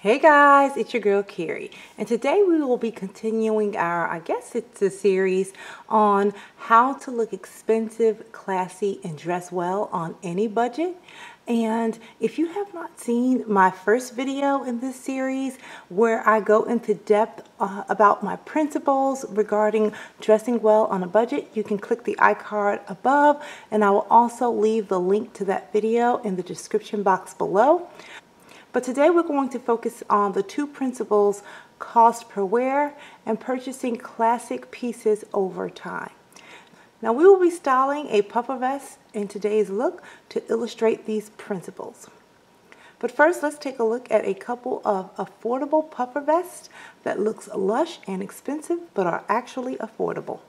Hey guys, it's your girl Carrie, and today we will be continuing I guess it's a series on how to look expensive, classy, and dress well on any budget. And if you have not seen my first video in this series where I go into depth about my principles regarding dressing well on a budget, you can click the iCard above, and I will also leave the link to that video in the description box below. But today we're going to focus on the two principles, cost per wear and purchasing classic pieces over time. Now we will be styling a puffer vest in today's look to illustrate these principles. But first, let's take a look at a couple of affordable puffer vests that looks lush and expensive but are actually affordable.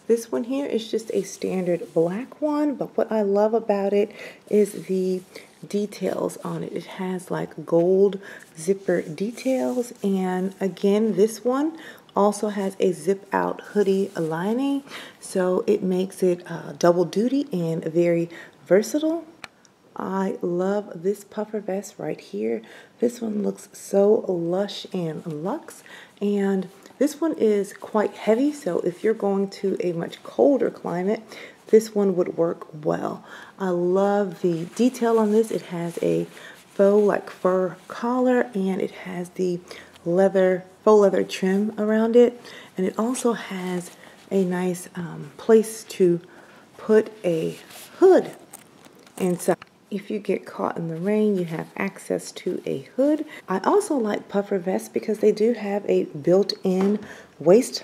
This one here is just a standard black one, but what I love about it is the details on it. It has like gold zipper details, and again, this one also has a zip out hoodie lining, so it makes it double duty and very versatile. I love this puffer vest right here. This one looks so lush and luxe, and this one is quite heavy, so if you're going to a much colder climate, this one would work well. I love the detail on this. It has a faux like fur collar, and it has the faux leather trim around it, and it also has a nice place to put a hood inside. If you get caught in the rain, you have access to a hood. I also like puffer vests because they do have a built-in waist.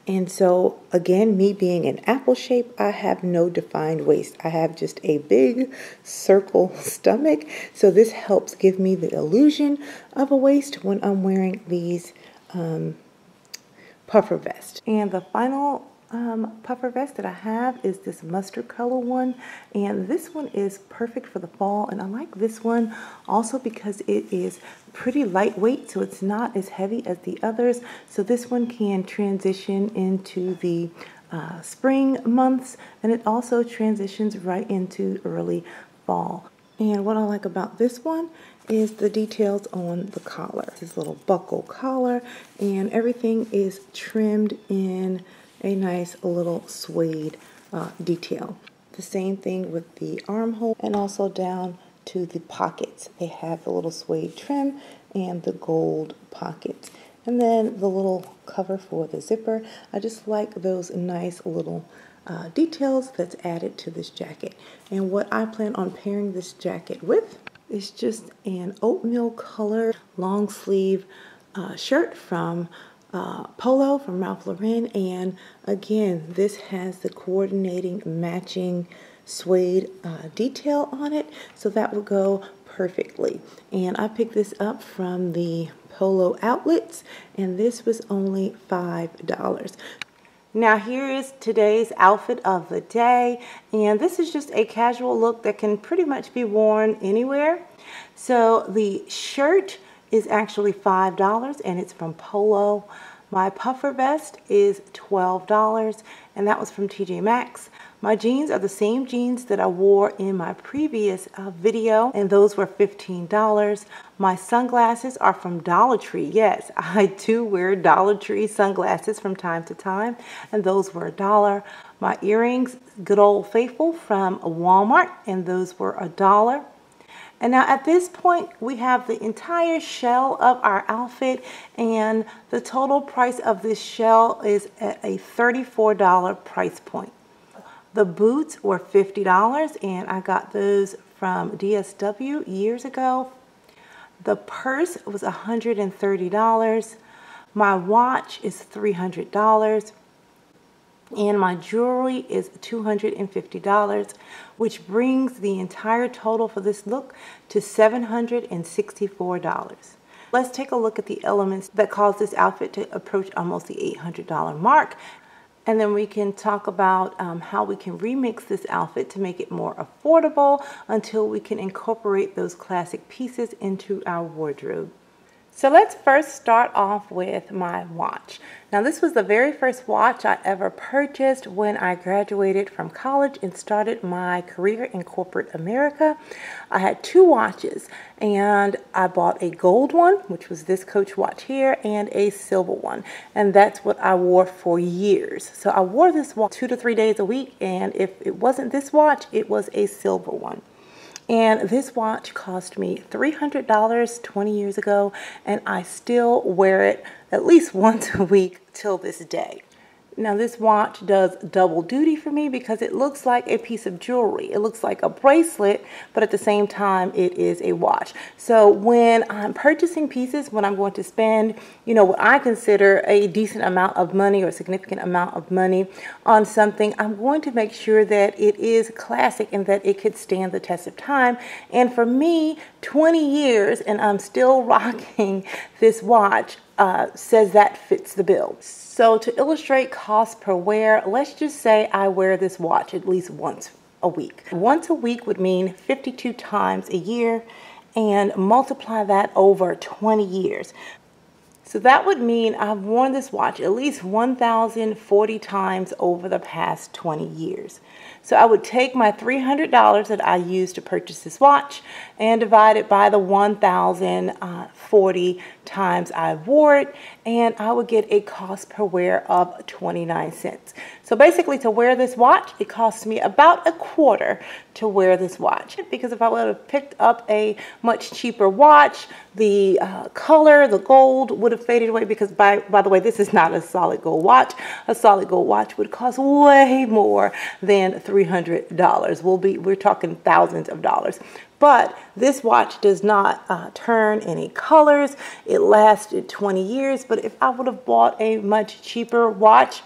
And so, again, me being an apple shape, I have no defined waist. I have just a big circle stomach. So this helps give me the illusion of a waist when I'm wearing these puffer vests. And the final puffer vest that I have is this mustard color one, and this one is perfect for the fall. And I like this one also because it is pretty lightweight, so it's not as heavy as the others, so this one can transition into the spring months, and it also transitions right into early fall. And what I like about this one is the details on the collar. This little buckle collar, and everything is trimmed in a nice little suede detail. The same thing with the armhole and also down to the pockets. They have the little suede trim and the gold pockets. And then the little cover for the zipper. I just like those nice little details that's added to this jacket. And what I plan on pairing this jacket with is just an oatmeal color long sleeve shirt from Polo from Ralph Lauren, and again, this has the coordinating matching suede detail on it, so that would go perfectly. And I picked this up from the Polo outlets, and this was only $5. Now here is today's outfit of the day, and this is just a casual look that can pretty much be worn anywhere. So the shirt is actually $5, and it's from Polo. My puffer vest is $12, and that was from TJ Maxx. My jeans are the same jeans that I wore in my previous video, and those were $15. My sunglasses are from Dollar Tree. Yes, I do wear Dollar Tree sunglasses from time to time, and those were $1. My earrings, good old faithful, from Walmart, and those were $1. And now at this point, we have the entire shell of our outfit, and the total price of this shell is at a $34 price point. The boots were $50, and I got those from DSW years ago. The purse was $130. My watch is $300. And my jewelry is $250, which brings the entire total for this look to $764. Let's take a look at the elements that cause this outfit to approach almost the $800 mark. And then we can talk about how we can remix this outfit to make it more affordable until we can incorporate those classic pieces into our wardrobe. So let's first start off with my watch. Now this was the very first watch I ever purchased when I graduated from college and started my career in corporate America. I had two watches, and I bought a gold one, which was this Coach watch here, and a silver one. And that's what I wore for years. So I wore this watch 2 to 3 days a week, and if it wasn't this watch, it was a silver one. And this watch cost me $300 20 years ago, and I still wear it at least once a week till this day. Now this watch does double duty for me because it looks like a piece of jewelry. It looks like a bracelet, but at the same time it is a watch. So when I'm purchasing pieces, when I'm going to spend, what I consider a decent amount of money or a significant amount of money on something, I'm going to make sure that it is classic and that it could stand the test of time. And for me, 20 years and I'm still rocking this watch says that fits the bill. So to illustrate cost per wear, let's just say I wear this watch at least once a week. Once a week would mean 52 times a year, and multiply that over 20 years. So that would mean I've worn this watch at least 1,040 times over the past 20 years. So I would take my $300 that I used to purchase this watch and divide it by the 1,040 times I wore it, and I would get a cost per wear of 29 cents. So basically, to wear this watch, it costs me about a quarter to wear this watch. Because if I would have picked up a much cheaper watch, the color, the gold would have faded away, because by the way, this is not a solid gold watch. A solid gold watch would cost way more than $300. We're talking thousands of dollars. But this watch does not turn any colors. It lasted 20 years. But if I would have bought a much cheaper watch,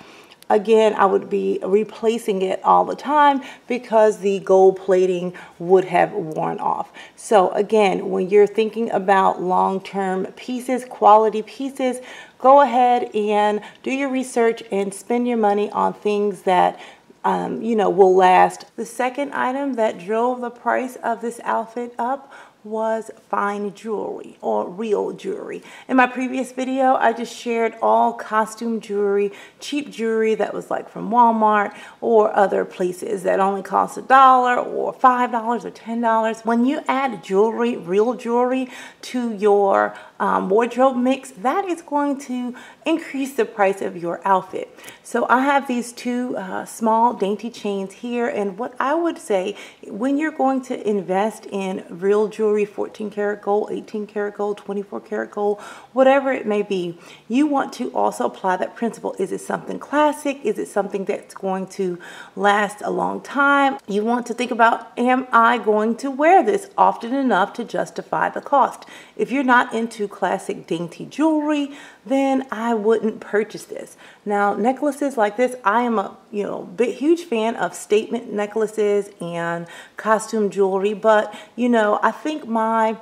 again, I would be replacing it all the time because the gold plating would have worn off. So again, when you're thinking about long-term pieces, quality pieces, go ahead and do your research and spend your money on things that will last. The second item that drove the price of this outfit up was fine jewelry or real jewelry. In my previous video, I just shared all costume jewelry, cheap jewelry that was like from Walmart or other places that only cost $1 or $5 or $10. When you add jewelry, real jewelry, to your wardrobe mix, that is going to increase the price of your outfit. So I have these two small dainty chains here, and what I would say, when you're going to invest in real jewelry, 14 karat gold, 18 karat gold, 24 karat gold, whatever it may be, you want to also apply that principle. Is it something classic? Is it something that's going to last a long time? You want to think about, am I going to wear this often enough to justify the cost? If you're not into classic dainty jewelry, then I wouldn't purchase this. Now, necklaces like this, I am a huge fan of statement necklaces and costume jewelry, but I think my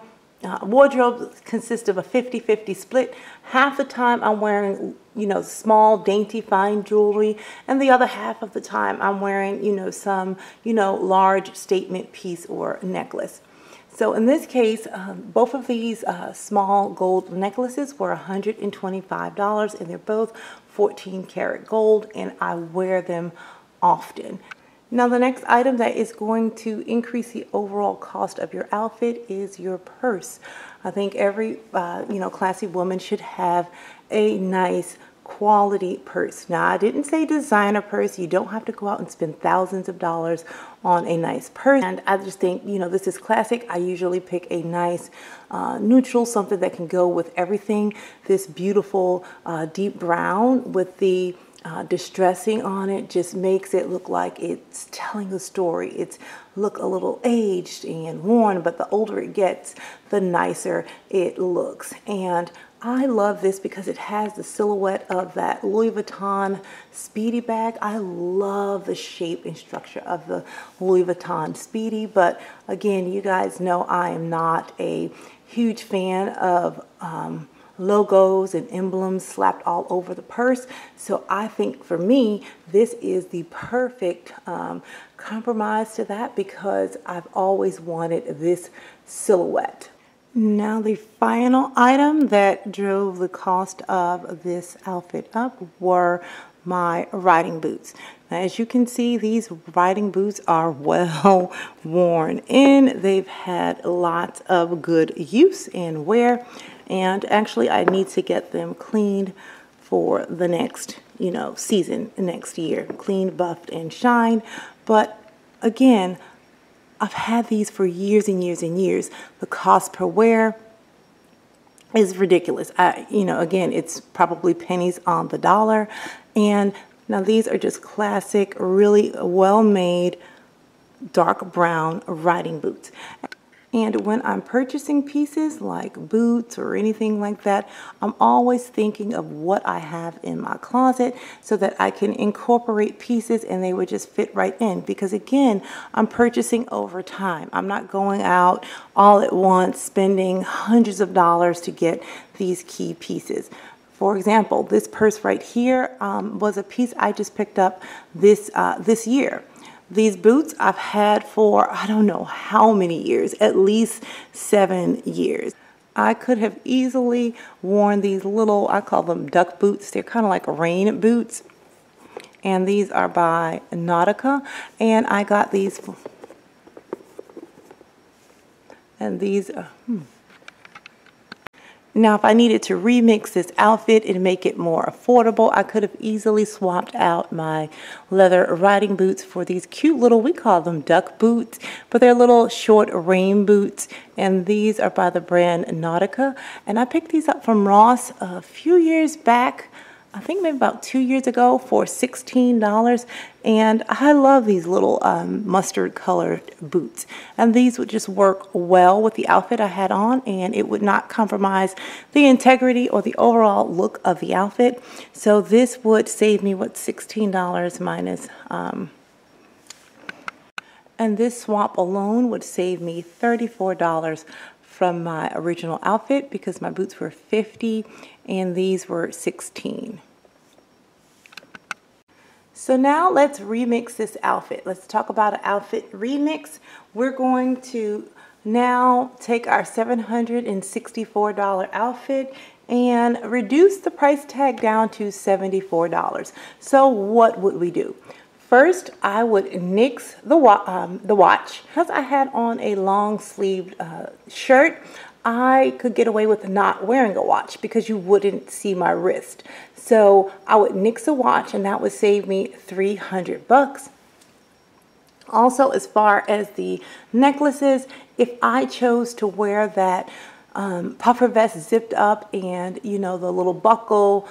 wardrobe consists of a 50-50 split. Half the time I'm wearing small dainty fine jewelry, and the other half of the time I'm wearing some large statement piece or necklace. So in this case, both of these small gold necklaces were $125, and they're both 14 karat gold, and I wear them often. Now the next item that is going to increase the overall cost of your outfit is your purse. I think every classy woman should have a nice quality purse. Now, I didn't say designer purse. You don't have to go out and spend thousands of dollars on a nice purse. And I just think, this is classic. I usually pick a nice neutral, something that can go with everything. This beautiful deep brown with the distressing on it just makes it look like it's telling a story. It's look a little aged and worn, but the older it gets, the nicer it looks. And I love this because it has the silhouette of that Louis Vuitton Speedy bag. I love the shape and structure of the Louis Vuitton Speedy, but again, you guys know I am not a huge fan of logos and emblems slapped all over the purse. So I think for me, this is the perfect compromise to that, because I've always wanted this silhouette. Now the final item that drove the cost of this outfit up were my riding boots. Now, as you can see, these riding boots are well worn in. They've had lots of good use and wear, and actually I need to get them cleaned for the next, season next year. Cleaned, buffed, and shined. But again, I've had these for years and years and years. The cost per wear is ridiculous. Again, it's probably pennies on the dollar. And now these are just classic, really well-made dark brown riding boots. And when I'm purchasing pieces like boots or anything like that, I'm always thinking of what I have in my closet so that I can incorporate pieces and they would just fit right in. Because again, I'm purchasing over time. I'm not going out all at once, spending hundreds of dollars to get these key pieces. For example, this purse right here was a piece I just picked up this year. These boots I've had for I don't know how many years, at least 7 years. I could have easily worn these little, I call them duck boots. They're kind of like rain boots. And these are by Nautica. And I got these, and these Now, if I needed to remix this outfit and make it more affordable, I could have easily swapped out my leather riding boots for these cute little, we call them duck boots, but they're little short rain boots. And these are by the brand Nautica. And I picked these up from Ross a few years back. I think maybe about 2 years ago for $16. And I love these little mustard colored boots. And these would just work well with the outfit I had on, and it would not compromise the integrity or the overall look of the outfit. So this would save me, what, $16 minus, and this swap alone would save me $34 from my original outfit because my boots were $50 and these were $16. So now let's remix this outfit. Let's talk about an outfit remix. We're going to now take our $764 outfit and reduce the price tag down to $74. So what would we do? First, I would nix the watch. Because I had on a long sleeved shirt, I could get away with not wearing a watch because you wouldn't see my wrist. So I would nix a watch and that would save me $300. Also, as far as the necklaces, if I chose to wear that puffer vest zipped up and the little buckle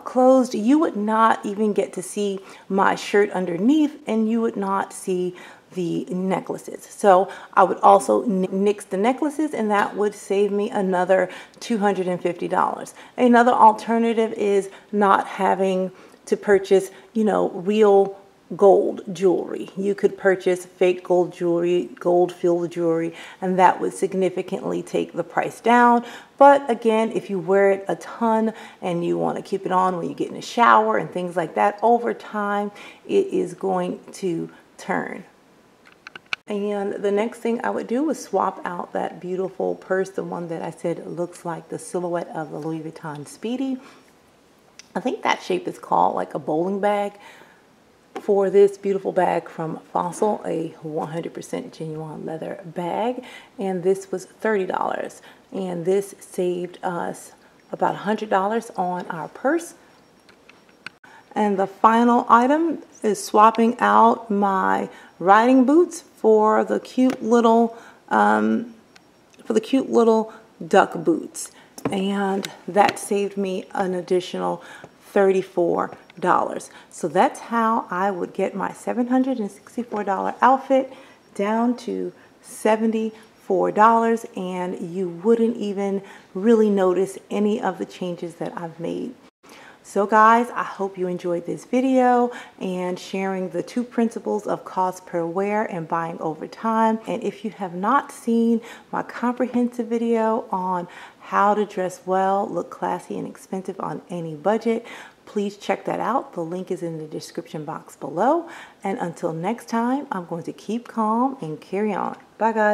closed, you would not even get to see my shirt underneath and you would not see the necklaces. So I would also nix the necklaces and that would save me another $250. Another alternative is not having to purchase, real gold jewelry. You could purchase fake gold jewelry, gold filled jewelry, and that would significantly take the price down. But again, if you wear it a ton and you want to keep it on when you get in the shower and things like that, over time it is going to turn. And the next thing I would do was swap out that beautiful purse, the one that I said looks like the silhouette of the Louis Vuitton Speedy. I think that shape is called like a bowling bag, for this beautiful bag from Fossil, a 100% genuine leather bag. And this was $30. And this saved us about $100 on our purse. And the final item is swapping out my riding boots for the cute little duck boots, and that saved me an additional $34. So that's how I would get my $764 outfit down to $74, and you wouldn't even really notice any of the changes that I've made. So guys, I hope you enjoyed this video and sharing the 2 principles of cost per wear and buying over time. And if you have not seen my comprehensive video on how to dress well, look classy and expensive on any budget, please check that out. The link is in the description box below. And until next time, I'm going to keep calm and carry on. Bye guys.